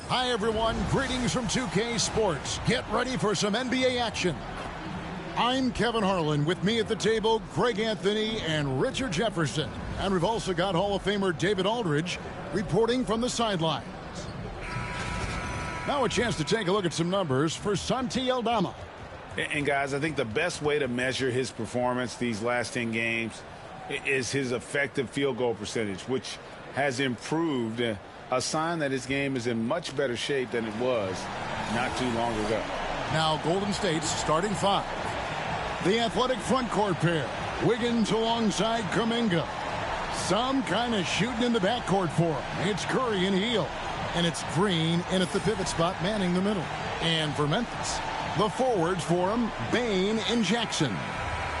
Hi, everyone. Greetings from 2K Sports. Get ready for some NBA action. I'm Kevin Harlan. With me at the table, Greg Anthony and Richard Jefferson. And we've also got Hall of Famer David Aldridge reporting from the sidelines. Now a chance to take a look at some numbers for Santi Aldama. And guys, I think the best way to measure his performance these last 10 games is his effective field goal percentage, which has improved. A sign that his game is in much better shape than it was not too long ago. Now Golden State's starting five. The athletic front court pair. Wiggins alongside Kuminga. Some kind of shooting in the backcourt for him. It's Curry and Hield. And it's Green in at the pivot spot manning the middle. And for Memphis, the forwards for him, Bane and Jackson.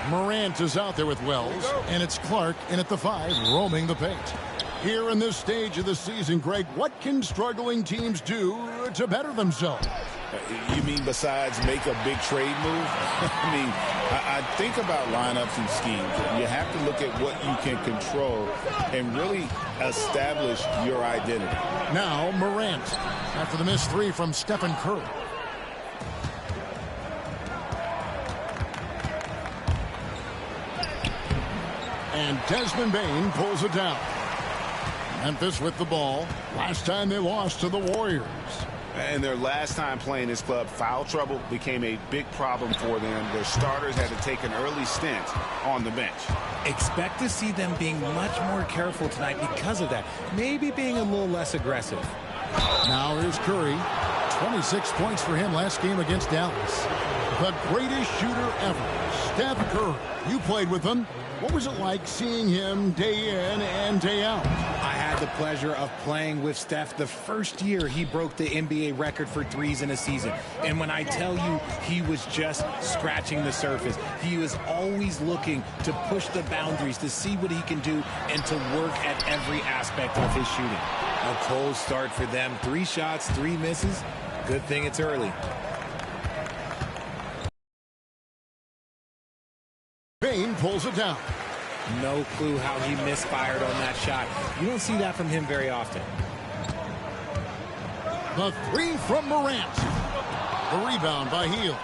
Morant is out there with Wells. And it's Clark in at the 5 roaming the paint. Here in this stage of the season, Greg, what can struggling teams do to better themselves? You mean besides make a big trade move? I think about lineups and schemes. You have to look at what you can control and really establish your identity. Now Morant after the missed 3 from Stephen Curry. And Desmond Bane pulls it down. Memphis with the ball. Last time they lost to the Warriors. And their last time playing this club, foul trouble became a big problem for them. Their starters had to take an early stint on the bench. Expect to see them being much more careful tonight because of that. Maybe being a little less aggressive. Now here's Curry. 26 points for him last game against Dallas. The greatest shooter ever, Steph Curry. You played with him. What was it like seeing him day in and day out? I had the pleasure of playing with Steph the first year he broke the NBA record for threes in a season. And when I tell you he was just scratching the surface, he was always looking to push the boundaries, to see what he can do, and to work at every aspect of his shooting. A cold start for them. 3 shots, 3 misses. Good thing it's early. Bane pulls it down. No clue how he misfired on that shot. You don't see that from him very often. The 3 from Morant. The rebound by Hield.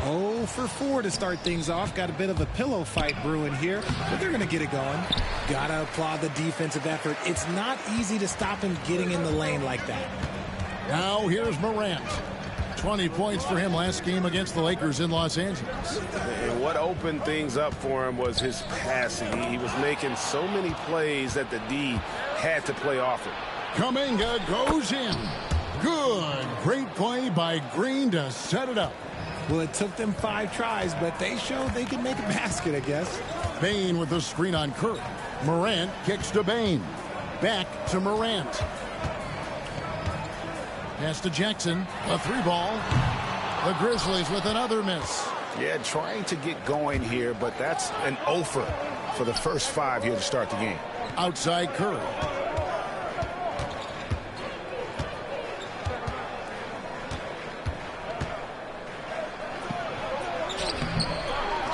0 for 4 to start things off. Got a bit of a pillow fight brewing here, but they're going to get it going. Gotta applaud the defensive effort. It's not easy to stop him getting in the lane like that. Now here's Morant. 20 points for him last game against the Lakers in Los Angeles. And what opened things up for him was his passing. He was making so many plays that the D had to play off it. Kuminga goes in. Good. Great play by Green to set it up. Well, it took them 5 tries, but they showed they could make a basket, I guess. Bane with the screen on Curry. Morant kicks to Bane. Back to Morant. Pass to Jackson. A 3 ball. The Grizzlies with another miss. Yeah, trying to get going here, but that's an offer for the first 5 here to start the game. Outside Curry.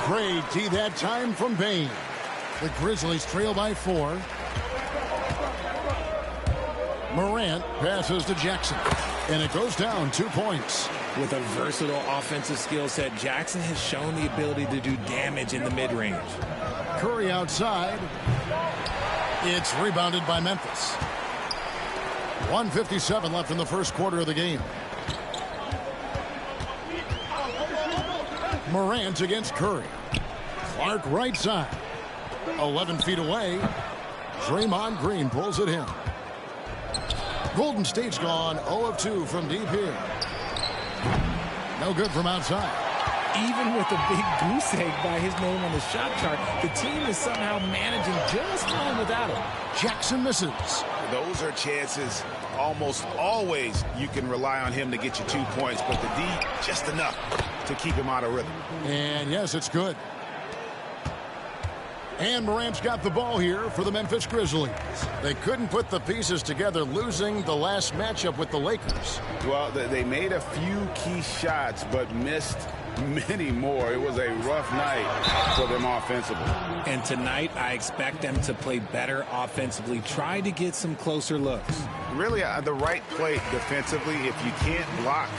Great D that time from Bane. The Grizzlies trail by 4. Morant passes to Jackson. And it goes down 2 points. With a versatile offensive skill set, Jackson has shown the ability to do damage in the mid-range. Curry outside. It's rebounded by Memphis. 1:57 left in the first quarter of the game. Morant against Curry. Clark right side. 11 feet away. Draymond Green pulls it in. Golden State's gone 0 of 2 from deep here. No good from outside. Even with a big goose egg by his name on the shot chart, the team is somehow managing just fine without him. Jackson misses. Those are chances almost always you can rely on him to get you 2 points, but the D just enough to keep him out of rhythm. And yes, it's good. And Morant's got the ball here for the Memphis Grizzlies. They couldn't put the pieces together, losing the last matchup with the Lakers. Well, they made a few key shots, but missed many more. It was a rough night for them offensively. And tonight, I expect them to play better offensively. Try to get some closer looks. Really, the right play defensively. If you can't block,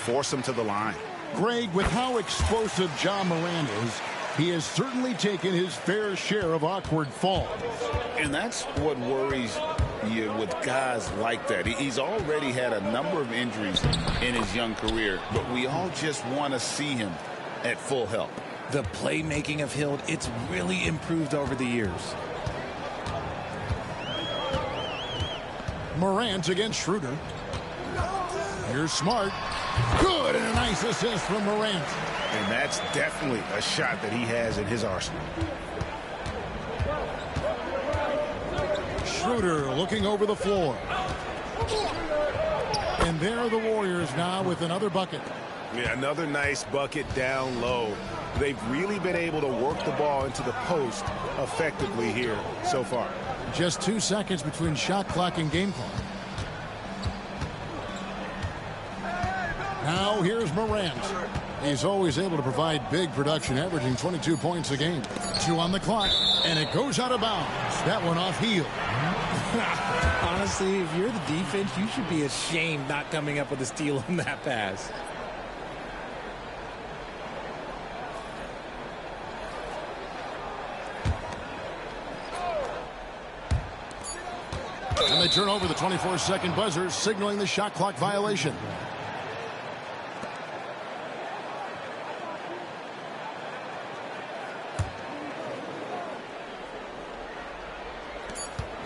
force them to the line. Greg, with how explosive Ja Morant is, he has certainly taken his fair share of awkward falls. And that's what worries you with guys like that. He's already had a number of injuries in his young career, but we all just want to see him at full health. The playmaking of Hield, it's really improved over the years. Morant against Schroeder. Here's Smart. Good, and a nice assist from Morant. And that's definitely a shot that he has in his arsenal. Schroeder looking over the floor. And there are the Warriors now with another bucket. Yeah, another nice bucket down low. They've really been able to work the ball into the post effectively here so far. Just 2 seconds between shot clock and game clock. Now here's Morant. He's always able to provide big production, averaging 22 points a game. 2 on the clock, and it goes out of bounds. That one off Hield. Honestly, if you're the defense, you should be ashamed not coming up with a steal on that pass. And they turn over the 24-second buzzer, signaling the shot clock violation.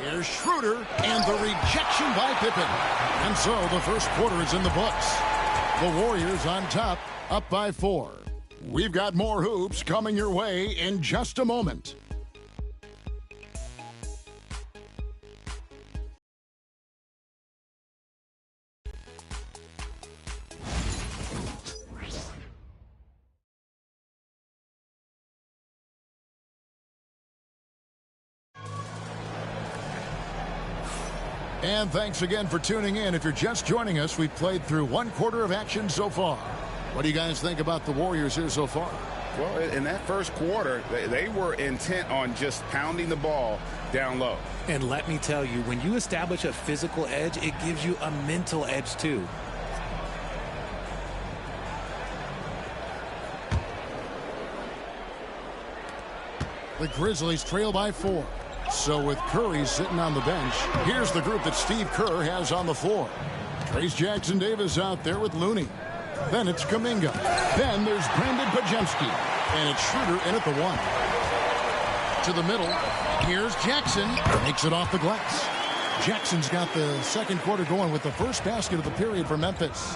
Here's Schroeder, and the rejection by Pippen. And so the first quarter is in the books. The Warriors on top, up by 4. We've got more hoops coming your way in just a moment. And thanks again for tuning in. If you're just joining us, we've played through 1 quarter of action so far. What do you guys think about the Warriors here so far? Well, in that first quarter, they were intent on just pounding the ball down low. And let me tell you, when you establish a physical edge, it gives you a mental edge too. The Grizzlies trail by 4. So with Curry sitting on the bench, here's the group that Steve Kerr has on the floor. Trace Jackson-Davis out there with Looney. Then it's Kuminga. Then there's Brandon Pajemski. And it's Schroeder in at the 1. To the middle. Here's Jackson. Makes it off the glass. Jackson's got the second quarter going with the first basket of the period for Memphis.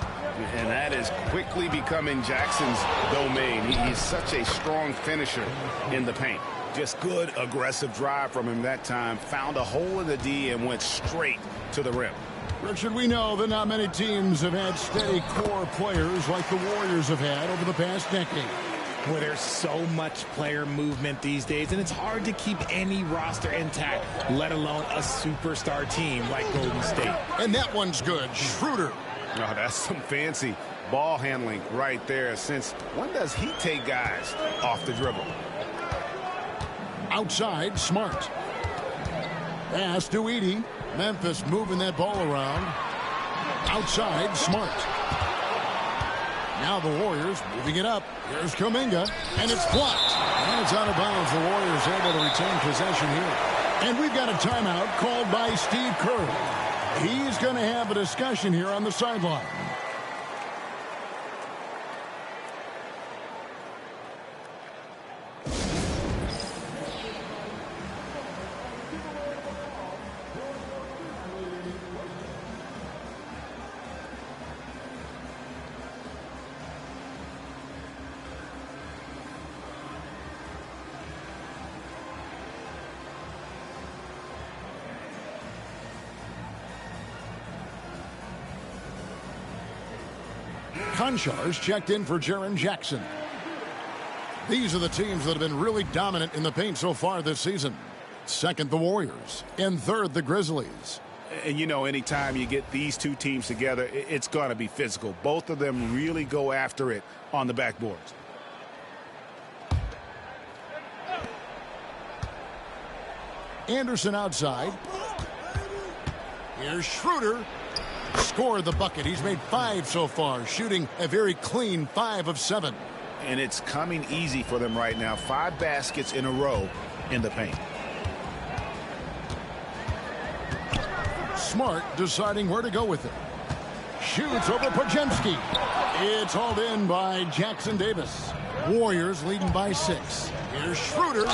And that is quickly becoming Jackson's domain. He's such a strong finisher in the paint. Just good, aggressive drive from him that time. Found a hole in the D and went straight to the rim. Richard, we know that not many teams have had steady core players like the Warriors have had over the past decade. Well, there's so much player movement these days, and it's hard to keep any roster intact, let alone a superstar team like Golden State. And that one's good. Schroeder. Oh, that's some fancy ball handling right there. Since when does he take guys off the dribble? Outside, Smart. Pass to Edey. Memphis moving that ball around. Outside, Smart. Now the Warriors moving it up. Here's Kuminga, and it's blocked. And it's out of bounds. The Warriors able to retain possession here. And we've got a timeout called by Steve Kerr. He's going to have a discussion here on the sideline. Konchar's checked in for Jaren Jackson. These are the teams that have been really dominant in the paint so far this season. Second, the Warriors. In third, the Grizzlies. And, you know, anytime you get these two teams together, it's going to be physical. Both of them really go after it on the backboards. Anderson outside. Here's Schroeder. Scored the bucket. He's made 5 so far, shooting a very clean 5 of 7. And it's coming easy for them right now. 5 baskets in a row in the paint. Smart deciding where to go with it. Shoots over Pajemski. It's hauled in by Jackson Davis. Warriors leading by 6. Here's Schroeder.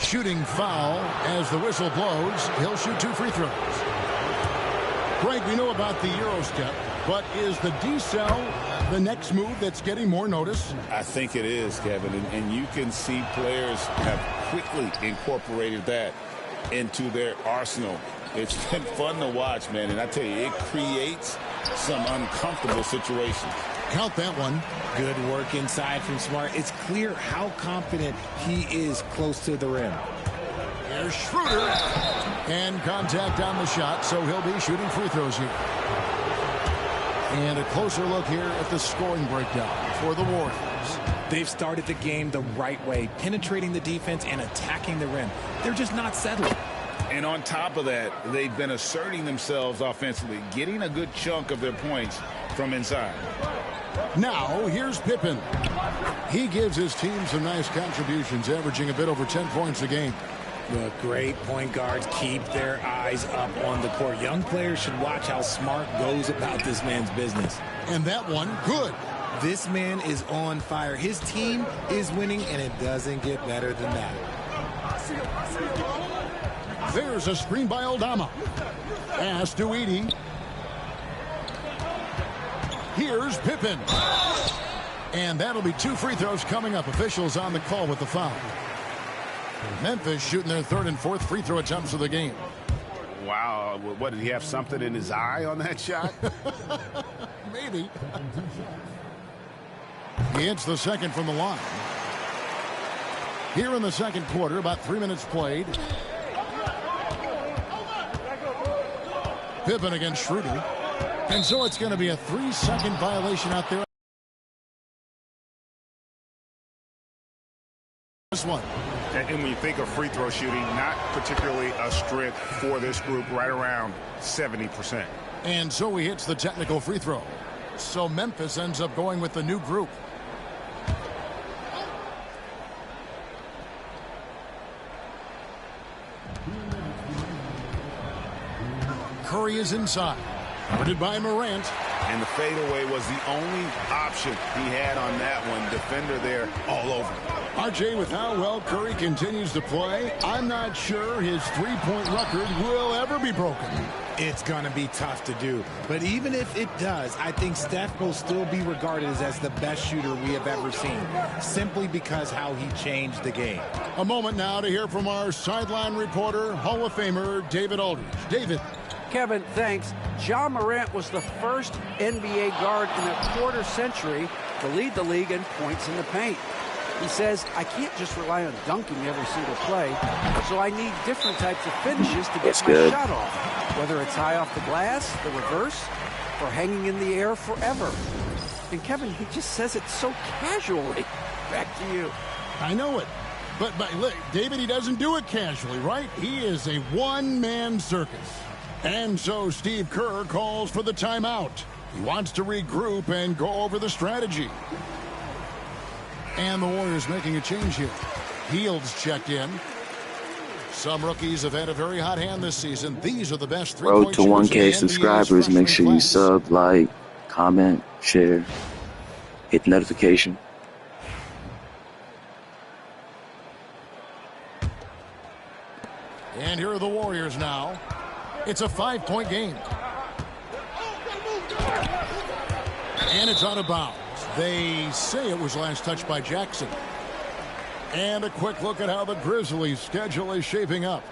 Shooting foul as the whistle blows. He'll shoot 2 free throws. Greg, we know about the Euro step, but is the decel the next move that's getting more notice? I think it is, Kevin, and you can see players have quickly incorporated that into their arsenal. It's been fun to watch, man, and I tell you, it creates some uncomfortable situations. Count that one. Good work inside from Smart. It's clear how confident he is close to the rim. Here's Schroeder. And contact on the shot, so he'll be shooting free throws here. And a closer look here at the scoring breakdown for the Warriors. They've started the game the right way, penetrating the defense and attacking the rim. They're just not settling. And on top of that, they've been asserting themselves offensively, getting a good chunk of their points from inside. Now, here's Pippen. He gives his team some nice contributions, averaging a bit over 10 points a game. The great point guards keep their eyes up on the court. Young players should watch how Smart goes about this man's business. And that one, good. This man is on fire. His team is winning, and it doesn't get better than that. There's a screen by Aldama. Pass to Edey. Here's Pippen. And that'll be 2 free throws coming up. Officials on the call with the foul. Memphis shooting their 3rd and 4th free throw attempts of the game. Wow. What, did he have something in his eye on that shot? Maybe. He hits the second from the line. Here in the second quarter, about 3 minutes played. Pippen against Schroeder. And so it's going to be a 3-second violation out there. This one. And when you think of free throw shooting, not particularly a strength for this group, right around 70%. And so he hits the technical free throw. So Memphis ends up going with the new group. Curry is inside. Guarded by Morant. And the fadeaway was the only option he had on that one. Defender there all over. RJ, with how well Curry continues to play, I'm not sure his three-point record will ever be broken. It's going to be tough to do. But even if it does, I think Steph will still be regarded as the best shooter we have ever seen, simply because how he changed the game. A moment now to hear from our sideline reporter, Hall of Famer David Aldridge. David. Kevin, thanks. Ja Morant was the first NBA guard in a quarter century to lead the league in points in the paint. He says, I can't just rely on dunking every single play, so I need different types of finishes to get my shot off, whether it's high off the glass, the reverse, or hanging in the air forever. And Kevin, he just says it so casually. Back to you. I know it. But look, David, he doesn't do it casually, right? He is a one-man circus. And so Steve Kerr calls for the timeout. He wants to regroup and go over the strategy. And the Warriors making a change here. Fields checked in. Some rookies have had a very hot hand this season. These are the best three-point shooters. Road to 1K subscribers. Make sure you sub, like, comment, share, hit the notification. And here are the Warriors now. It's a 5-point game. And it's out of bounds. They say it was last touched by Jackson. And a quick look at how the Grizzlies' schedule is shaping up.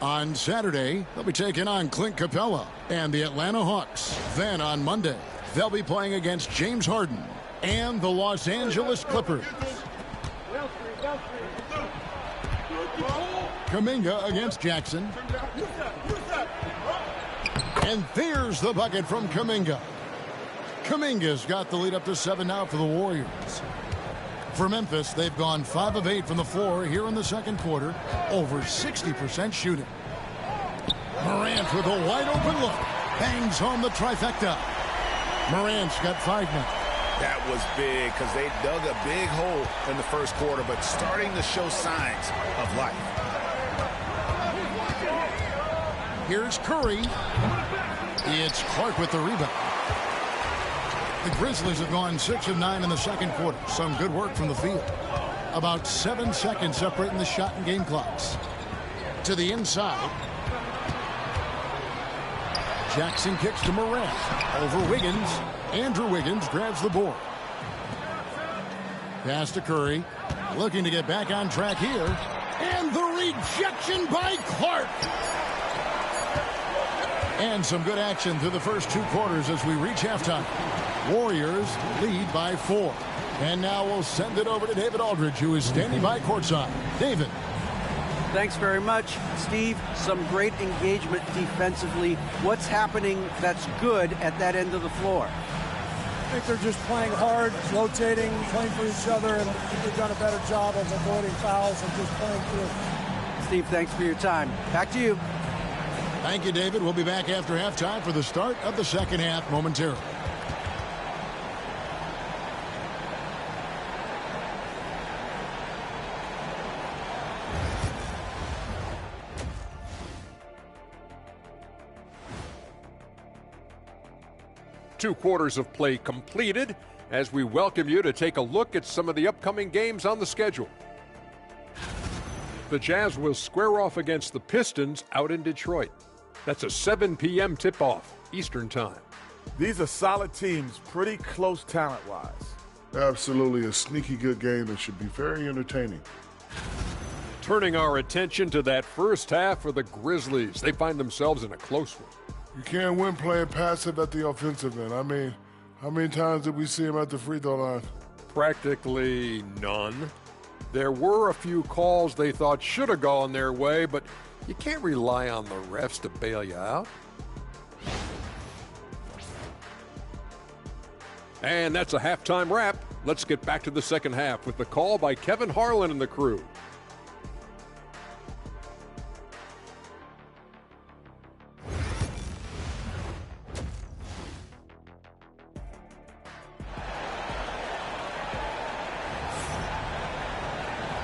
On Saturday, they'll be taking on Clint Capella and the Atlanta Hawks. Then on Monday, they'll be playing against James Harden and the Los Angeles Clippers. Kuminga against Jackson. And there's the bucket from Kuminga. Kuminga's got the lead up to 7 now for the Warriors. For Memphis, they've gone 5 of 8 from the floor here in the second quarter, over 60% shooting. Morant with a wide open look, bangs home the trifecta. Morant's got 5 now. That was big because they dug a big hole in the first quarter, but starting to show signs of life. Here's Curry. It's Clark with the rebound. The Grizzlies have gone 6 of 9 in the second quarter. Some good work from the field. About 7 seconds separating the shot and game clocks. To the inside. Jackson kicks to Morant. Over Wiggins. Andrew Wiggins grabs the board. Pass to Curry. Looking to get back on track here. And the rejection by Clark. And some good action through the first 2 quarters as we reach halftime. Warriors lead by 4. And now we'll send it over to David Aldridge, who is standing by courtside. David. Thanks very much, Steve. Some great engagement defensively. What's happening that's good at that end of the floor? I think they're just playing hard, rotating, playing for each other, and they've done a better job of avoiding fouls and just playing through. Steve, thanks for your time. Back to you. Thank you, David. We'll be back after halftime for the start of the second half momentarily. Two quarters of play completed as we welcome you to take a look at some of the upcoming games on the schedule. The Jazz will square off against the Pistons out in Detroit. That's a 7 p.m. tip-off Eastern Time. These are solid teams, pretty close talent-wise. Absolutely a sneaky good game that should be very entertaining. Turning our attention to that first half for the Grizzlies. They find themselves in a close one. You can't win playing passive at the offensive end. I mean, how many times did we see him at the free throw line? Practically none. There were a few calls they thought should have gone their way, but you can't rely on the refs to bail you out. And that's a halftime wrap. Let's get back to the second half with the call by Kevin Harlan and the crew.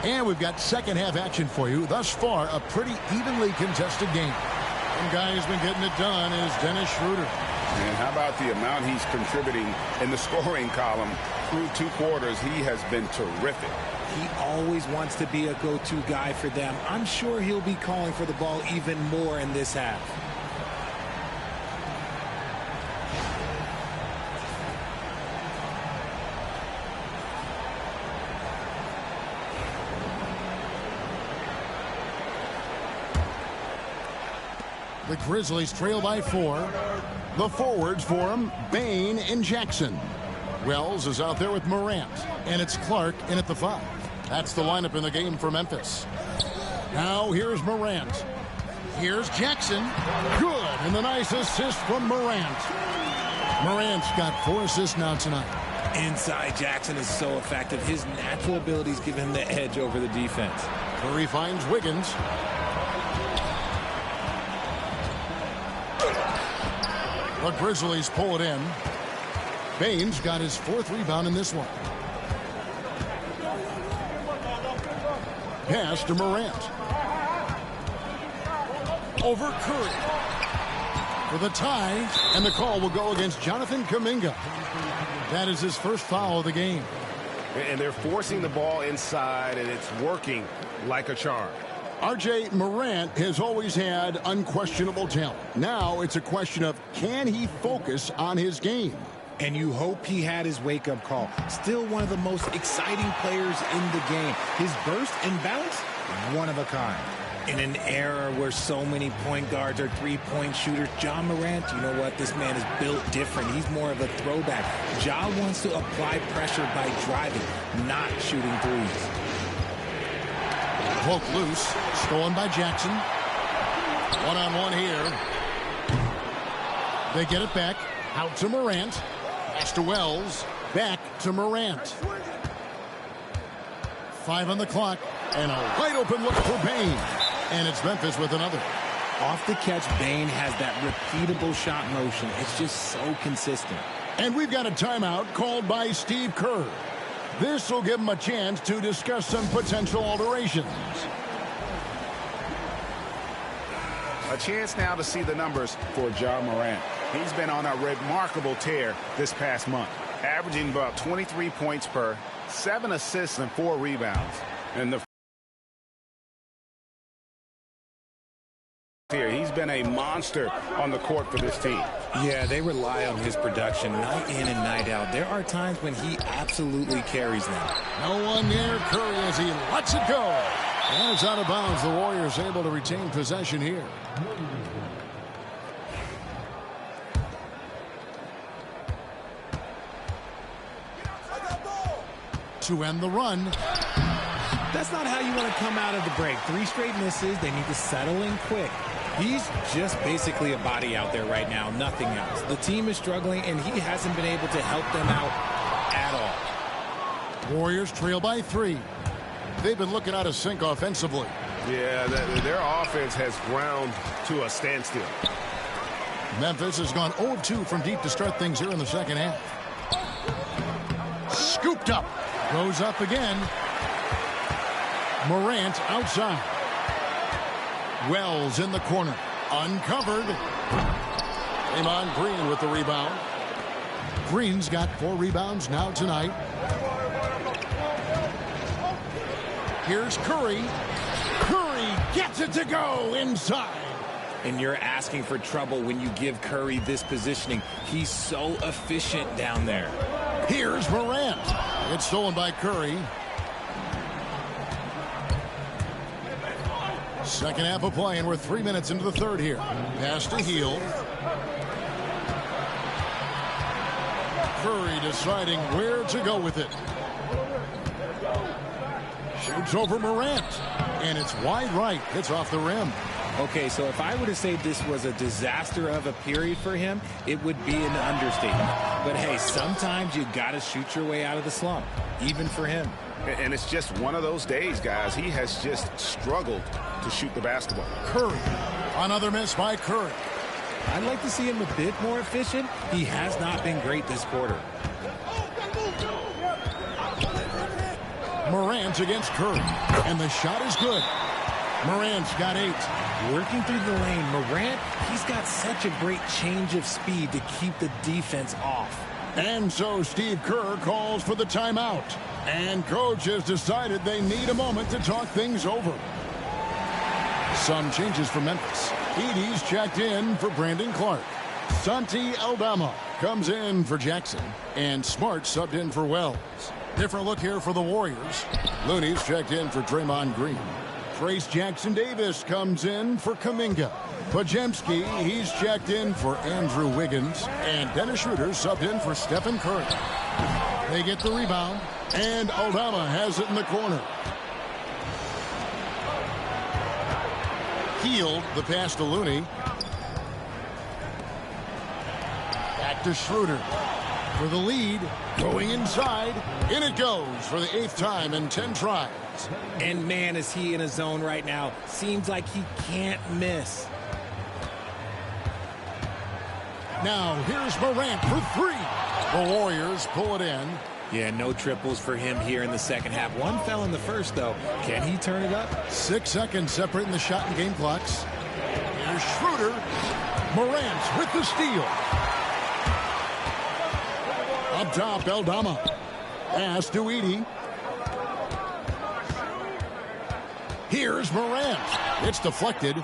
And we've got second half action for you. Thus far, a pretty evenly contested game. One guy who's been getting it done is Dennis Schroeder. And how about the amount he's contributing in the scoring column through 2 quarters? He has been terrific. He always wants to be a go-to guy for them. I'm sure he'll be calling for the ball even more in this half. The Grizzlies trail by 4. The forwards for him, Bain and Jackson. Wells is out there with Morant, and it's Clark in at the 5. That's the lineup in the game for Memphis. Now here's Morant. Here's Jackson. Good, and the nice assist from Morant. Morant's got 4 assists now tonight. Inside, Jackson is so effective. His natural abilities give him the edge over the defense. Curry finds Wiggins. The Grizzlies pull it in. Baines got his 4th rebound in this one. Pass to Morant. Over Curry. For the tie, and the call will go against Jonathan Kuminga. That is his first foul of the game. And they're forcing the ball inside, and it's working like a charm. R.J. Morant has always had unquestionable talent. Now it's a question of, can he focus on his game? And you hope he had his wake-up call. Still one of the most exciting players in the game. His burst and bounce, one of a kind. In an era where so many point guards are three-point shooters, Ja Morant, you know what? This man is built different. He's more of a throwback. Ja wants to apply pressure by driving, not shooting threes. Poke loose, stolen by Jackson. One-on-one here. They get it back. Out to Morant. Pass to Wells. Back to Morant. 5 on the clock. And a wide open look for Bain. And it's Memphis with another. Off the catch, Bain has that repeatable shot motion. It's just so consistent. And we've got a timeout called by Steve Kerr. This will give him a chance to discuss some potential alterations. A chance now to see the numbers for Ja Morant. He's been on a remarkable tear this past month, averaging about 23 points per, 7 assists and 4 rebounds. And he's been a monster on the court for this team. Yeah, they rely on his production night in and night out. There are times when he absolutely carries them. No one near Curry as he lets it go. And it's out of bounds. The Warriors able to retain possession here. To end the run. That's not how you want to come out of the break. 3 straight misses. They need to settle in quick. He's just basically a body out there right now, nothing else. The team is struggling, and he hasn't been able to help them out at all. Warriors trail by 3. They've been looking out of sync offensively. Yeah, their offense has ground to a standstill. Memphis has gone 0-2 from deep to start things here in the second half. Scooped up. Goes up again. Morant outside. Wells in the corner. Uncovered. Draymond Green with the rebound. Green's got 4 rebounds now tonight. Here's Curry. Curry gets it to go inside. And you're asking for trouble when you give Curry this positioning. He's so efficient down there. Here's Morant. It's stolen by Curry. Second half of play, and we're 3 minutes into the third here. Pass to Hield. Curry deciding where to go with it. Shoots over Morant. And it's wide right. Hits off the rim. Okay, so if I were to say this was a disaster of a period for him, it would be an understatement. But hey, sometimes you got to shoot your way out of the slump, even for him. And it's just one of those days, guys. He has just struggled to shoot the basketball. Curry. Another miss by Curry. I'd like to see him a bit more efficient. He has not been great this quarter. Morant against Curry. And the shot is good. Morant's got 8. Working through the lane, Morant, he's got such a great change of speed to keep the defense off. And so Steve Kerr calls for the timeout. And coach has decided they need a moment to talk things over. Some changes for Memphis. Edey's checked in for Brandon Clark. Santi Aldama comes in for Jackson. And Smart subbed in for Wells. Different look here for the Warriors. Looney's checked in for Draymond Green. Trace Jackson-Davis comes in for Kuminga. Podziemski, he's checked in for Andrew Wiggins. And Dennis Schroeder subbed in for Stephen Curry. They get the rebound. And Aldama has it in the corner. Hield, the pass to Looney. Back to Schroeder. For the lead, going inside. In it goes for the 8th time in 10 tries. And man, is he in a zone right now. Seems like he can't miss. Now, here's Morant for 3. The Warriors pull it in. Yeah, no triples for him here in the second half. One fell in the first, though. Can he turn it up? 6 seconds separating the shot and game clocks. Here's Schroeder. Morant with the steal. Up top, Aldama. Pass to Edey. Here's Morant. It's deflected.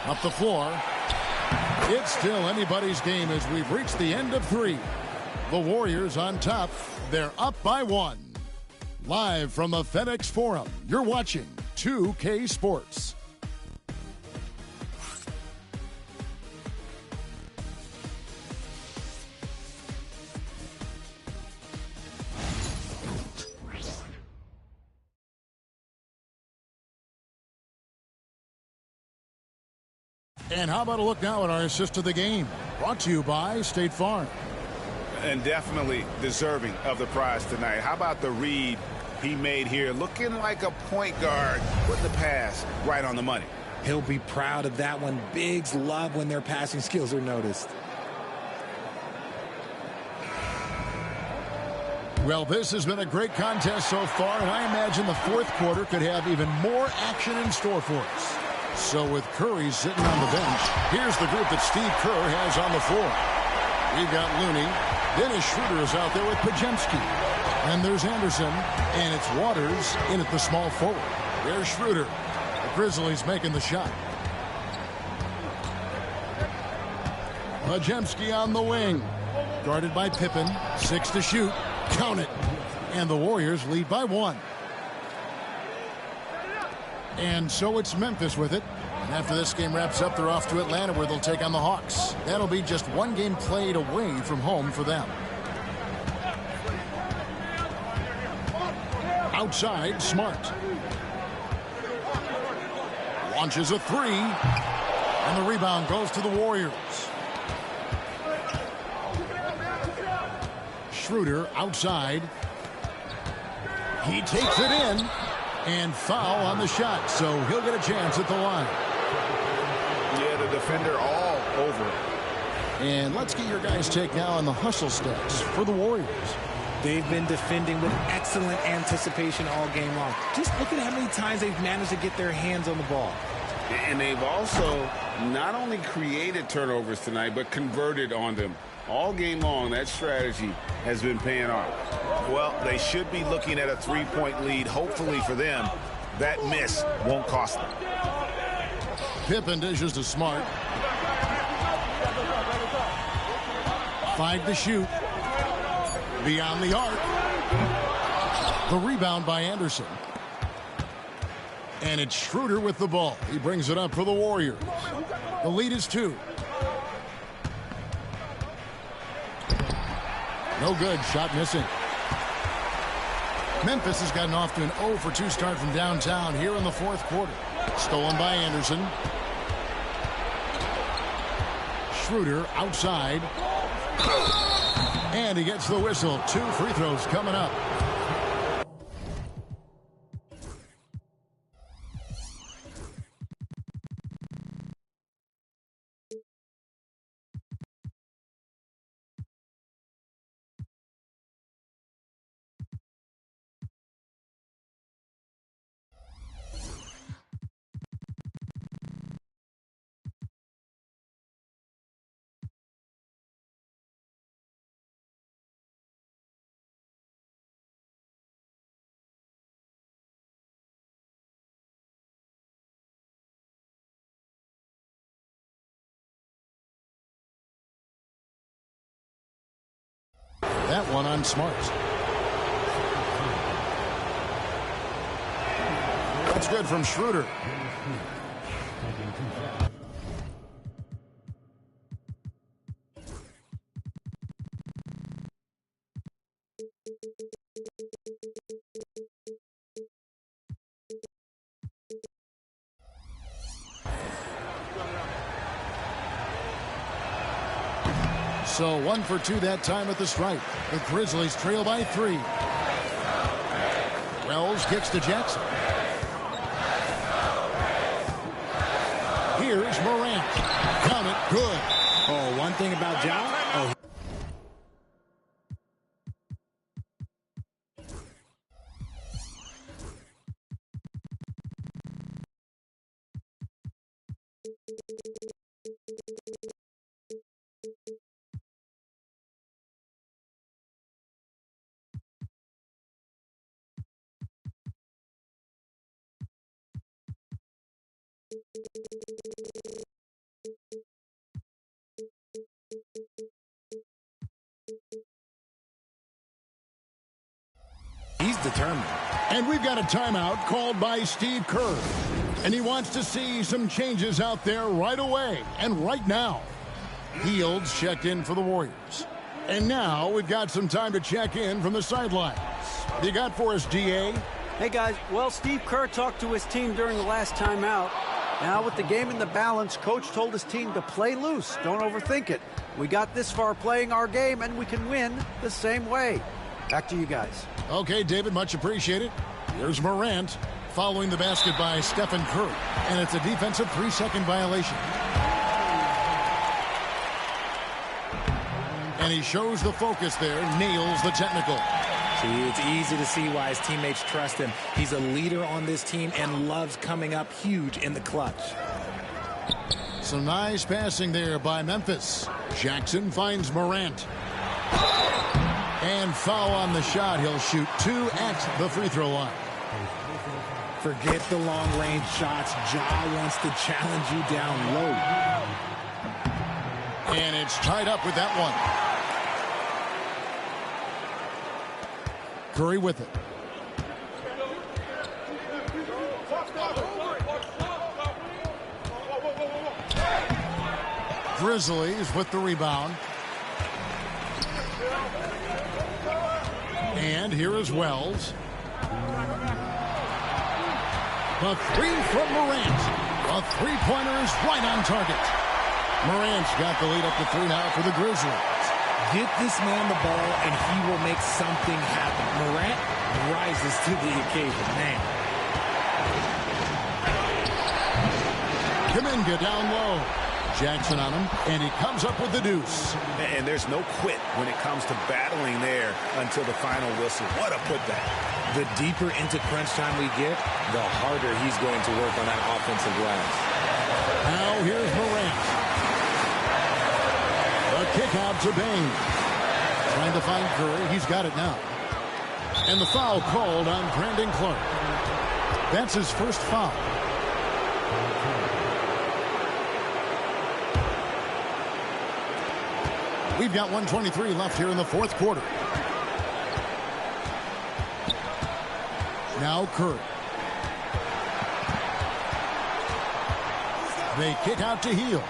Up the floor. It's still anybody's game as we've reached the end of 3. The Warriors on top. They're up by 1. Live from the FedEx Forum, you're watching 2K Sports. And how about a look now at our assist of the game? Brought to you by State Farm. And definitely deserving of the prize tonight. How about the read he made here? Looking like a point guard. Putting the pass right on the money. He'll be proud of that one. Bigs love when their passing skills are noticed. Well, this has been a great contest so far, and I imagine the fourth quarter could have even more action in store for us. So with Curry sitting on the bench, here's the group that Steve Kerr has on the floor. We've got Looney. Dennis Schroeder is out there with Pajemski. And there's Anderson, and it's Waters in at the small forward. There's Schroeder. The Grizzlies making the shot. Pajemski on the wing. Guarded by Pippen. 6 to shoot. Count it. And the Warriors lead by 1. And so it's Memphis with it. And after this game wraps up, they're off to Atlanta where they'll take on the Hawks. That'll be just one game played away from home for them. Outside, Smart. Launches a 3. And the rebound goes to the Warriors. Schroeder outside. He takes it in. And foul on the shot, so he'll get a chance at the line. Yeah, the defender all over it. And let's get your guys' take now on the hustle stats for the Warriors. They've been defending with excellent anticipation all game long. Just look at how many times they've managed to get their hands on the ball. And they've also not only created turnovers tonight, but converted on them. All game long, that strategy has been paying off. Well, they should be looking at a 3-point lead. Hopefully for them, that miss won't cost them. Pippen dishes to Smart. 5 to shoot. Beyond the arc. The rebound by Anderson. And it's Schroeder with the ball. He brings it up for the Warriors. The lead is 2. No good. Shot missing. Memphis has gotten off to an 0 for 2 start from downtown here in the fourth quarter. Stolen by Anderson. Schroeder outside. And he gets the whistle. 2 free throws coming up. That one on Smart. That's good from Schroeder. So 1 for 2 that time at the stripe. The Grizzlies trail by 3. Wells kicks to Jackson. Here's Morant. Count it. Good. Oh, one thing about Ja. Oh. He's determined. And we've got a timeout called by Steve Kerr. And he wants to see some changes out there right away and right now. Fields checked in for the Warriors. And now we've got some time to check in from the sidelines. What you got for us, DA? Hey, guys. Well, Steve Kerr talked to his team during the last timeout. Now with the game in the balance, Coach told his team to play loose. Don't overthink it. We got this far playing our game, and we can win the same way. Back to you guys. Okay, David, much appreciated. Here's Morant following the basket by Stephen Curry, and it's a defensive 3-second violation. And he shows the focus there, nails the technical. See, it's easy to see why his teammates trust him. He's a leader on this team and loves coming up huge in the clutch. Some nice passing there by Memphis. Jackson finds Morant. And foul on the shot. He'll shoot 2 at the free throw line. Forget the long-range shots. Ja wants to challenge you down low. And it's tied up with that one. Curry with it. Grizzlies with the rebound. And here is Wells. The three from Morant. A three-pointer is right on target. Morant's got the lead up to 3 now for the Grizzlies. Get this man the ball, and he will make something happen. Morant rises to the occasion, man. Kuminga down low. Jackson on him, and he comes up with the deuce. And there's no quit when it comes to battling there until the final whistle. What a putback. The deeper into crunch time we get, the harder he's going to work on that offensive glass. Now here's Morant. A kick out to Bain. Trying to find Curry. He's got it now. And the foul called on Brandon Clark. That's his first foul. We've got 1:23 left here in the fourth quarter. Now Curry. They kick out to Hield.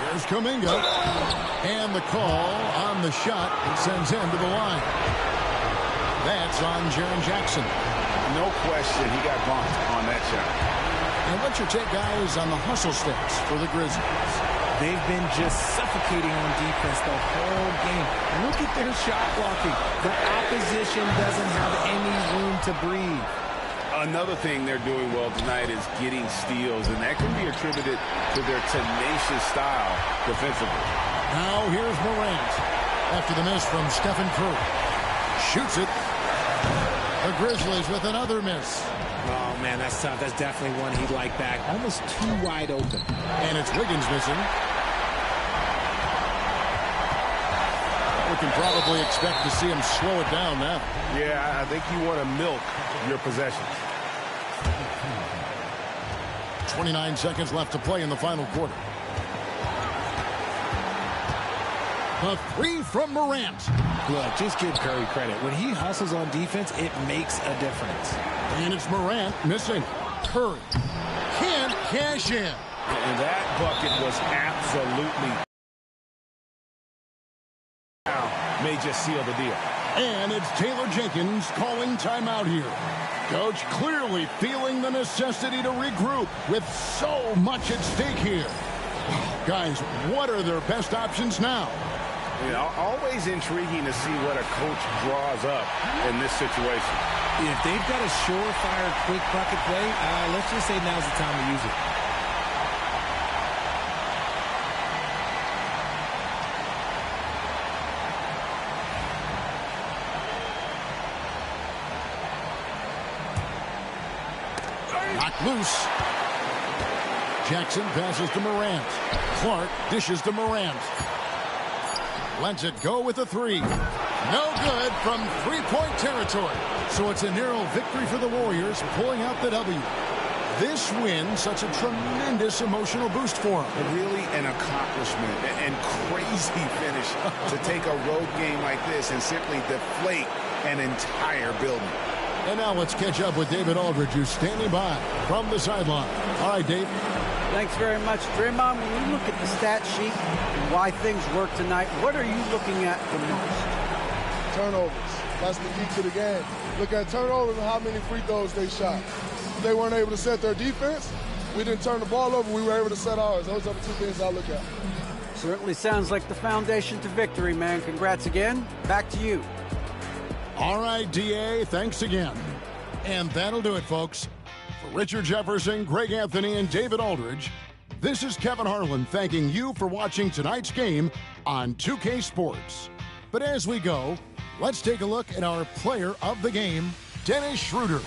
Here's Kuminga. And the call on the shot sends him to the line. That's on Jaren Jackson. No question he got bumped on that shot. And what's your take, guys, on the hustle stats for the Grizzlies? They've been just suffocating on defense the whole game. Look at their shot blocking. The opposition doesn't have any room to breathe. Another thing they're doing well tonight is getting steals, and that can be attributed to their tenacious style defensively. Now here's Morant. After the miss from Stephen Curry. Shoots it. The Grizzlies with another miss. Oh, man, that's tough. That's definitely one he'd like back. Almost too wide open. And it's Wiggins missing. We can probably expect to see him slow it down now. Yeah, I think you want to milk your possessions. 29 seconds left to play in the final quarter. A three from Morant. Look, just give Curry credit. When he hustles on defense, it makes a difference. And it's Morant missing. Curry can't cash in. And that bucket was absolutely may just seal the deal. And it's Taylor Jenkins calling timeout here. Coach clearly feeling the necessity to regroup with so much at stake here. Guys, what are their best options now? You know, always intriguing to see what a coach draws up in this situation. If they've got a surefire, quick bucket play, let's just say now's the time to use it. Knocked loose. Jackson passes to Morant. Clark dishes to Morant. Lets it go with a three. No good from three-point territory. So it's a narrow victory for the Warriors, pulling out the W. This win, such a tremendous emotional boost for them. Really an accomplishment and crazy finish to take a road game like this and simply deflate an entire building. And now let's catch up with David Aldridge, who's standing by from the sideline. All right, Dave. Thanks very much, Draymond. When you look at the stat sheet and why things work tonight, what are you looking at the most? Turnovers. That's the key to the game. Look at turnovers and how many free throws they shot. If they weren't able to set their defense, we didn't turn the ball over. We were able to set ours. Those are the two things I look at. Certainly sounds like the foundation to victory, man. Congrats again. Back to you. All right, DA, thanks again. And that'll do it, folks. For Richard Jefferson, Greg Anthony, and David Aldridge, this is Kevin Harlan thanking you for watching tonight's game on 2K Sports. But as we go, let's take a look at our player of the game, Dennis Schroeder.